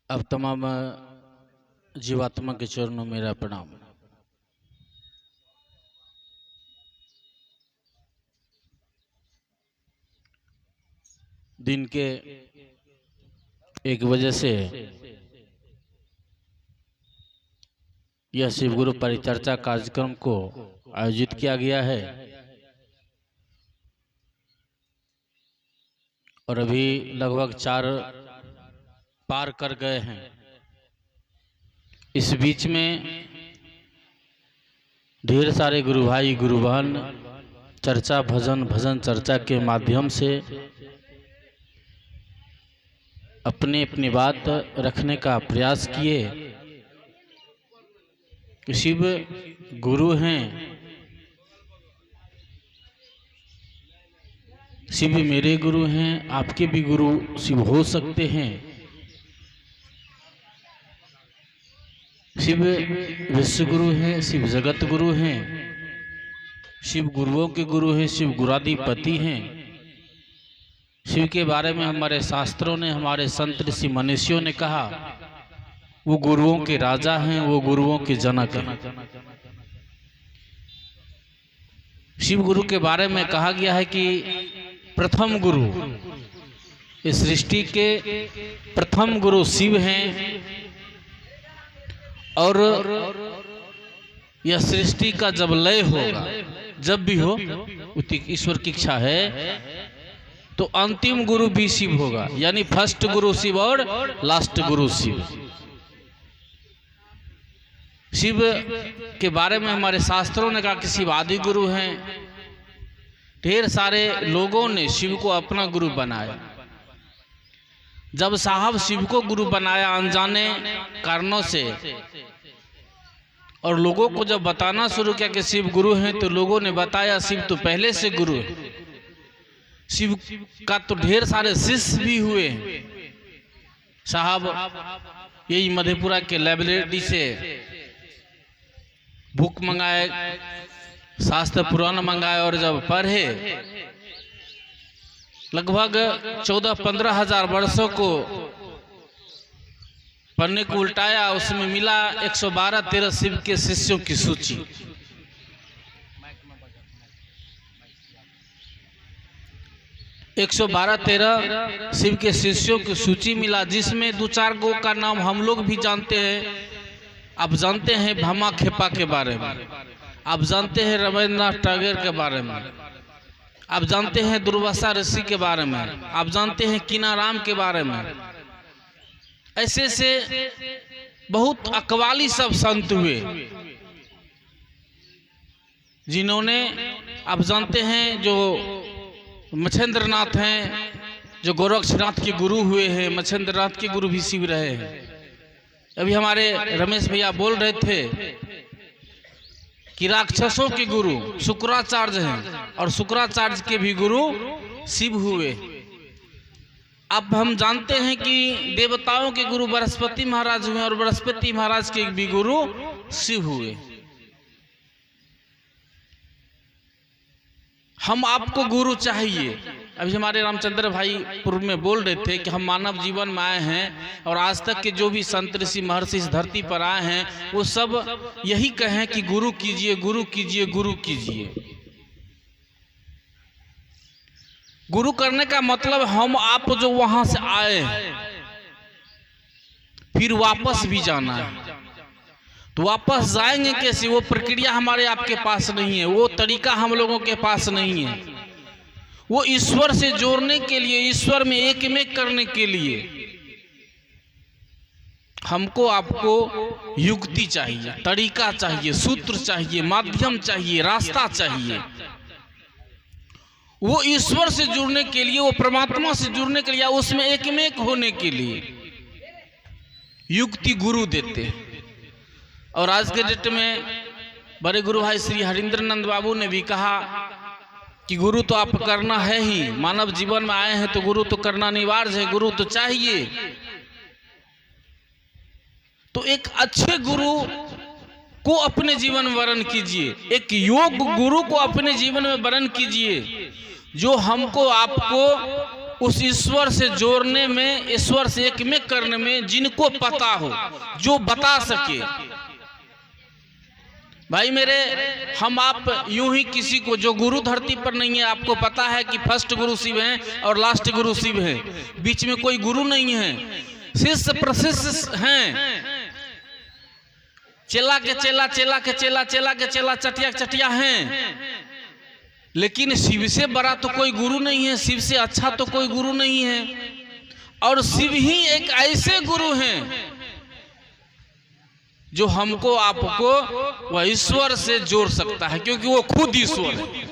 अब तमाम जीवात्मा के चरणों में मेरा प्रणाम। दिन के 1 बजे से यह शिव गुरु परिचर्चा कार्यक्रम को आयोजित किया गया है और अभी लगभग 4 पार कर गए हैं। इस बीच में ढेर सारे गुरु भाई गुरु बहन चर्चा भजन चर्चा के माध्यम से अपनी अपनी बात रखने का प्रयास किए। शिव गुरु हैं, शिव मेरे गुरु हैं, आपके भी गुरु शिव हो सकते हैं। शिव विश्व गुरु हैं, शिव जगत गुरु हैं, शिव गुरुओं के गुरु हैं, शिव गुराधिपति हैं। शिव के बारे में हमारे शास्त्रों ने, हमारे संत ऋषि मनीषियों ने कहा वो गुरुओं के राजा हैं, वो गुरुओं के जनक हैं। शिव गुरु के बारे में कहा गया है कि प्रथम गुरु, इस सृष्टि के प्रथम गुरु शिव हैं और यह सृष्टि का जब लय होगा, जब भी हो ईश्वर की इच्छा है तो अंतिम गुरु भी शिव होगा, यानी फर्स्ट गुरु शिव और लास्ट गुरु शिव। शिव के बारे में हमारे शास्त्रों ने कहा कि शिव आदि गुरु हैं। ढेर सारे लोगों ने शिव को अपना गुरु बनाया। जब साहब शिव को गुरु बनाया अनजाने कारणों से और लोगों को जब बताना शुरू किया कि शिव गुरु हैं, तो लोगों ने बताया शिव तो पहले से गुरु है। शिव का तो ढेर सारे शिष्य भी हुए हैं। साहब यही मधेपुरा के लाइब्रेरी से बुक मंगाए, शास्त्र पुराण मंगाए और जब पढ़े लगभग 14-15 हजार वर्षों को पढ़ने को उल्टाया, उसमें मिला 112-13 शिव के शिष्यों की सूची। 112-13 शिव के शिष्यों की सूची मिला, जिसमें 2-4 गो का नाम हम लोग भी जानते हैं। आप जानते हैं भामा खेपा के बारे में, आप जानते हैं रविन्द्रनाथ टैगोर के बारे में, आप जानते हैं दुर्वासा ऋषि के बारे में, आप जानते हैं कीनाराम के बारे में। ऐसे से बहुत अकवाली सब संत हुए जिन्होंने, आप जानते हैं जो मच्छेंद्रनाथ हैं, जो गोरक्षनाथ के गुरु हुए हैं, मच्छेंद्रनाथ के गुरु भी शिव रहे हैं। अभी हमारे रमेश भैया बोल रहे थे कि राक्षसों के गुरु शुक्राचार्य हैं और शुक्राचार्य के भी गुरु शिव हुए। अब हम जानते हैं कि देवताओं के गुरु बृहस्पति महाराज हुए और बृहस्पति महाराज के भी गुरु शिव हुए। हम आपको गुरु चाहिए। अभी हमारे रामचंद्र भाई पूर्व में बोल रहे थे कि हम मानव जीवन में आए हैं और आज तक के जो भी संत ऋषि महर्षि इस धरती पर आए हैं वो सब यही कहें कि गुरु कीजिए, गुरु कीजिए, गुरु कीजिए। गुरु करने का मतलब हम आप जो वहां से आए फिर वापस भी जाना है, तो वापस जाएंगे कैसे? वो प्रक्रिया हमारे आपके पास नहीं है, वो तरीका हम लोगों के पास नहीं है। वो ईश्वर से जोड़ने के लिए, ईश्वर में एक करने के लिए हमको आपको युक्ति चाहिए, तरीका चाहिए, सूत्र चाहिए, माध्यम चाहिए, रास्ता चाहिए। वो ईश्वर से जुड़ने के लिए, वो परमात्मा से जुड़ने के लिए, उसमें एक होने के लिए युक्ति गुरु देते हैं। और आज के डेट में बड़े गुरु भाई श्री हरिंद्रनंद बाबू ने भी कहा कि गुरु तो आप करना है ही, मानव जीवन में आए हैं तो गुरु तो करना अनिवार्य है, गुरु तो चाहिए। तो एक अच्छे गुरु को अपने जीवन में वर्ण कीजिए, एक योग गुरु को अपने जीवन में वर्ण कीजिए, जो हमको आपको उस ईश्वर से जोड़ने में, ईश्वर से एक में करने में जिनको पता हो, जो बता सके। भाई मेरे, हम आप यूं ही किसी को, जो गुरु धरती पर नहीं है, आपको पता है कि फर्स्ट गुरु शिव हैं और लास्ट गुरु शिव है, बीच में कोई गुरु नहीं है, शिष्य प्रशिष्य हैं, चेला के चेला, चेला के चेला, चेला के चेला, चटिया के चटिया हैं, लेकिन शिव से बड़ा तो कोई गुरु नहीं है, शिव से अच्छा तो कोई गुरु नहीं है। और शिव ही एक ऐसे गुरु हैं जो हमको आपको वह ईश्वर से जोड़ सकता है, क्योंकि वो खुद ईश्वर है।